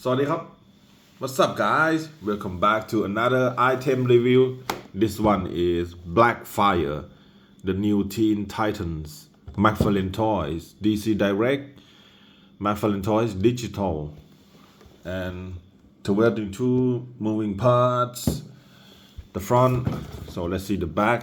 สวัสดีครับ What's up guys welcome back to another item review. This one is BlackFire, the new Teen Titans Mcfarlane toys, DC Direct Mcfarlane toys digital, and 22 moving parts, the front. So let's see the back.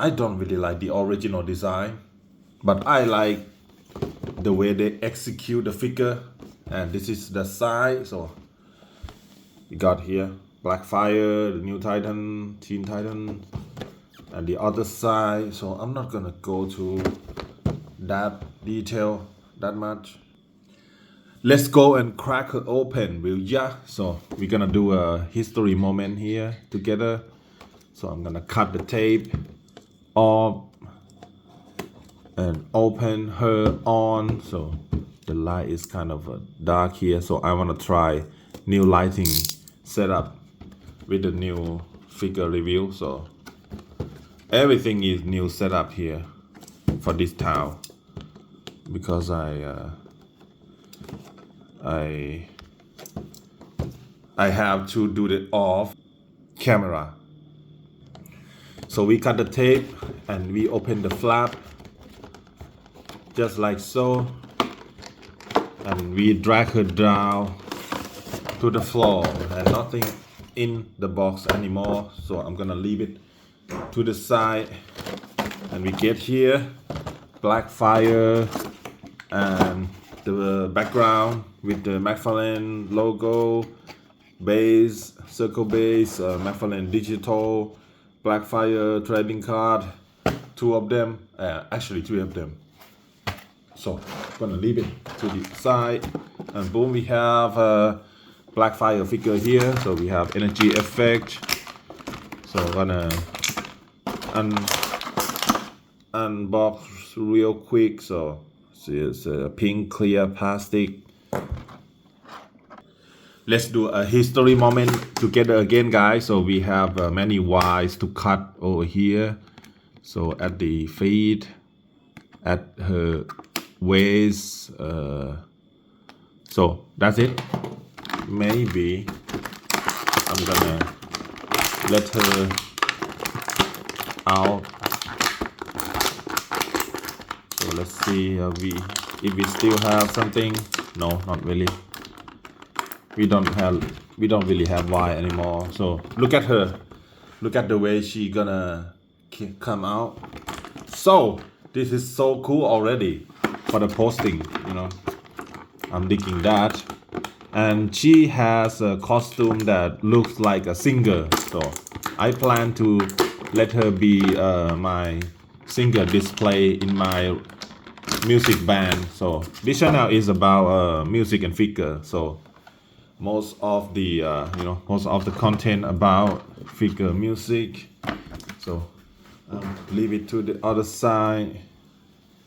I don't really like the original design, but I like the way they execute the figure. And this is the side. So you got here BlackFire, the new Titan, Teen Titan, and the other side. So I'm not gonna go to that detail that much. Let's go and crack her open, will ya? So we're gonna do a history moment here together. So I'm gonna cut the tape off and open her on. So the light is kind of dark here, so I want to try new lighting setup with the new figure review. So everything is new setup here for this town because I have to do it off camera. So we cut the tape and we open the flap just like so, and we drag her down to the floor and nothing in the box anymore. So I'm gonna leave it to the side, and we get here BlackFire and the background with the Mcfarlane logo, base, circle base, Mcfarlane digital, BlackFire trading card, two of them, actually three of them. So I'm gonna leave it to the side, and boom, we have a BlackFire figure here. So we have energy effect. So I'm gonna unbox real quick. So it's a pink clear plastic. Let's do a history moment together again, guys. So we have many Y's to cut over here. So at the feet, at her waist, so that's it. Maybe I'm gonna let her out. So let's see if we still have something. No, not really. We don't really have Y anymore. So look at her. Look at the way she gonna come out. So this is so cool already for the posting, you know. I'm digging that. And she has a costume that looks like a singer. So I plan to let her be my singer display in my music band. So this channel is about music and figure. So most of the most of the content about figure music. So leave it to the other side.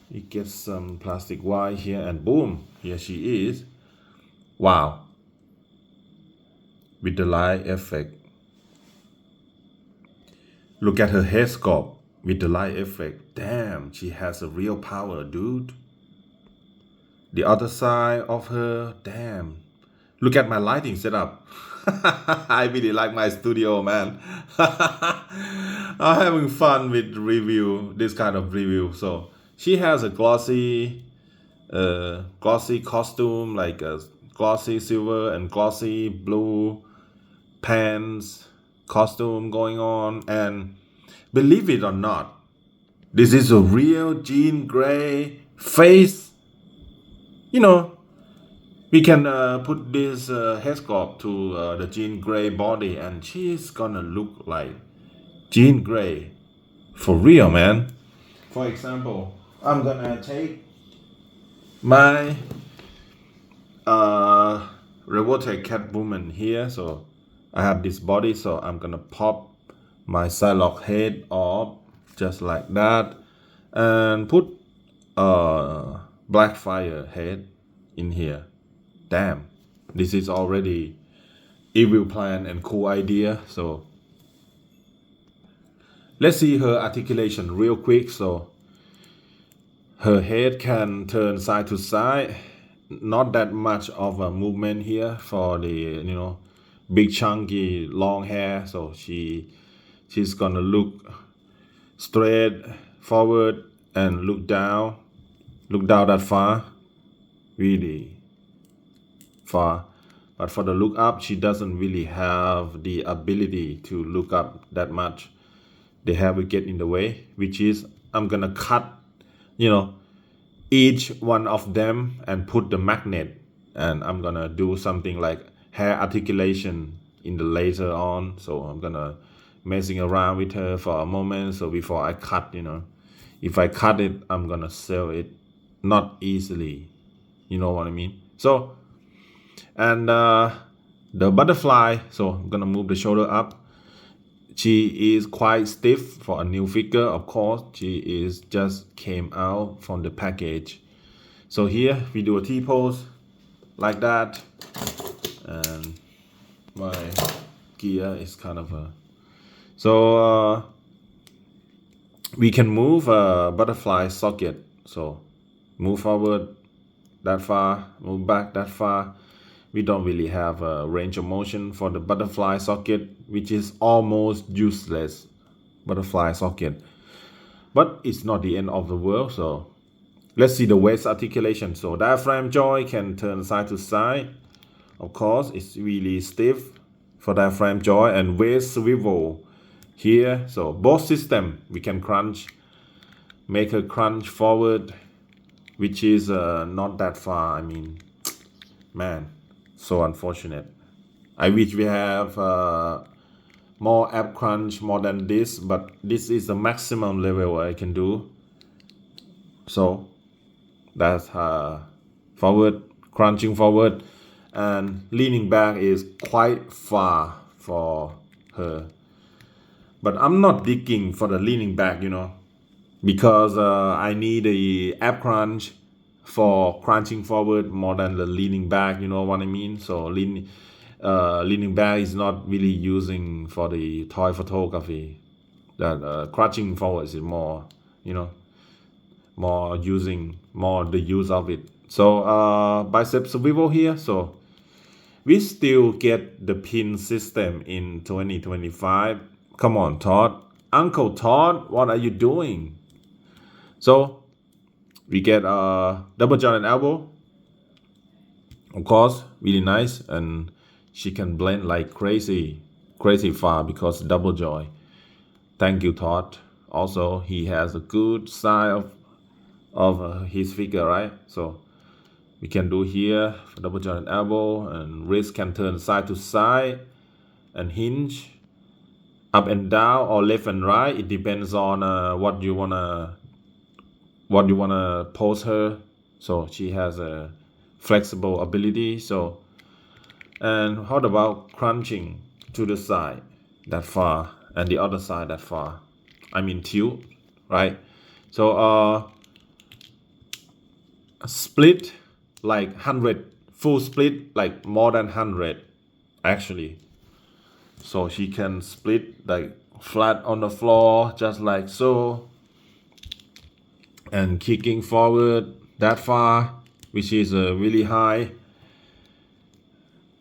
You get some plastic wire here, and boom, here she is. Wow, with the light effect. Look at her head sculpt with the light effect. Damn, she has a real power, dude. The other side of her, damn. Look at my lighting setup. I really like my studio, man. I'm having fun with this kind of review. So she has a glossy costume, like a glossy silver and glossy blue pants costume going on. And believe it or not, this is a real Jean Grey face. You know, we can put this head sculpt to the Jean Grey body, and she's gonna look like Jean Grey for real, man. For example, I'm gonna take my Revoltech Catwoman here. So I have this body, so I'm gonna pop my Psylocke head off just like that, and put BlackFire head in here. Damn, this is already evil plan and cool idea. So let's see her articulation real quick. So her head can turn side to side, not that much of a movement here for the big chunky long hair, so she's gonna look straight forward and look down that far, really far. But for the look up, she doesn't really have the ability to look up that much. The hair will get in the way, which is I'm gonna cut each one of them and put the magnet, and I'm gonna do something like hair articulation in the later on. So I'm gonna messing around with her for a moment, so before I cut, if I cut it, I'm gonna sell it not easily, you know what I mean. So and the butterfly, so I'm gonna move the shoulder up. She is quite stiff for a new figure, of course. She is just came out from the package. So here we do a T-pose like that, and my gear is kind of a so we can move a butterfly socket. So move forward that far, move back that far. We don't really have a range of motion for the butterfly socket, which is almost useless butterfly socket, but it's not the end of the world. So let's see the waist articulation. So diaphragm joint can turn side to side, of course. It's really stiff for diaphragm joint, and waist swivel here. So both system we can crunch, make her crunch forward, which is not that far. I mean, man, so unfortunate. I wish we have more ab crunch more than this, but this is the maximum level I can do. So that's forward, crunching forward, and leaning back is quite far for her. But I'm not digging for the leaning back, because I need the ab crunch for crunching forward more than the leaning back, you know what I mean. So leaning back is not really using for the toy photography. That crunching forward is more, more the use of it. So bicep swivel here. So we still get the pin system in 2025. Come on, Todd. Uncle Todd, what are you doing? So we get a double joint and elbow, of course, really nice, and she can blend like crazy far because double joint. Thank you, Todd. Also, he has a good side of his figure, right? So we can do here for double joint and elbow, and wrist can turn side to side and hinge up and down or left and right. It depends on what you wanna pose her. So she has a flexible ability. So, and how about crunching to the side that far and the other side that far? I mean tilt, right? So split like 100, full split like more than 100 actually. So she can split like flat on the floor just like so, and kicking forward that far, which is really high.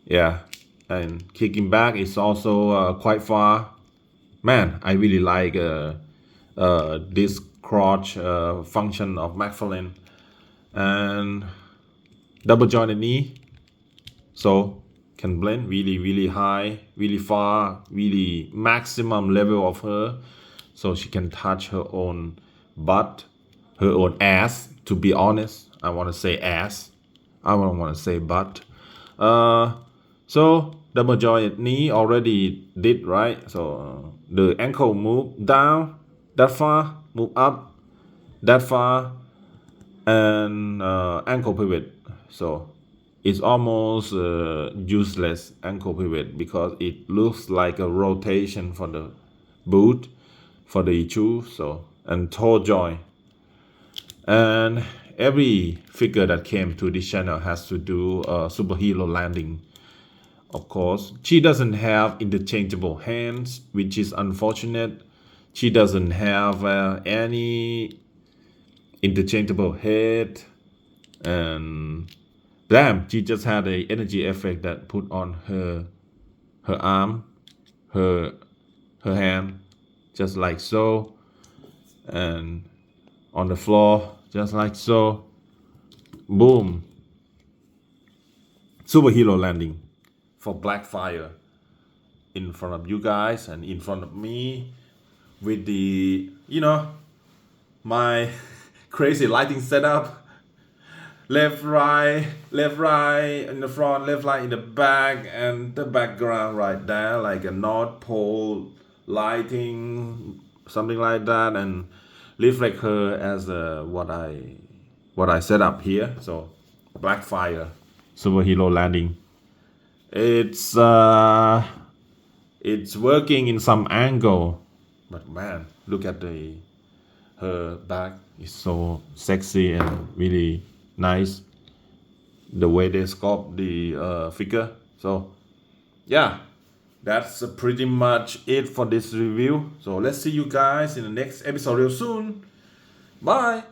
Yeah, and kicking back is also quite far. Man, I really like this crotch function of Mcfarlane. And double jointed knee, so can blend really high, really far, really maximum level of her, so she can touch her own butt, her own ass. To be honest, I want to say ass, I don't want to say butt. So double jointed knee already did, right? So the ankle move down that far, move up that far, and ankle pivot. So it's almost useless ankle pivot because it looks like a rotation for the boot, for the shoe. So, and toe joint. And every figure that came to this channel has to do a superhero landing. Of course, she doesn't have interchangeable hands, which is unfortunate. She doesn't have any interchangeable head, and damn, she just had a energy effect that put on her arm, her hand, just like so, and on the floor, just like so. Boom. Superhero landing for BlackFire in front of you guys and in front of me with the, my crazy lighting setup. Left, right in the front, left, right in the back, and the background right there, like a North Pole lighting, something like that, and reflect her as what I set up here. So BlackFire superhero landing. It's working in some angle, but man, look at her back is so sexy and really nice, the way they sculpt the figure. So yeah, that's pretty much it for this review. So let's see you guys in the next episode real soon. Bye.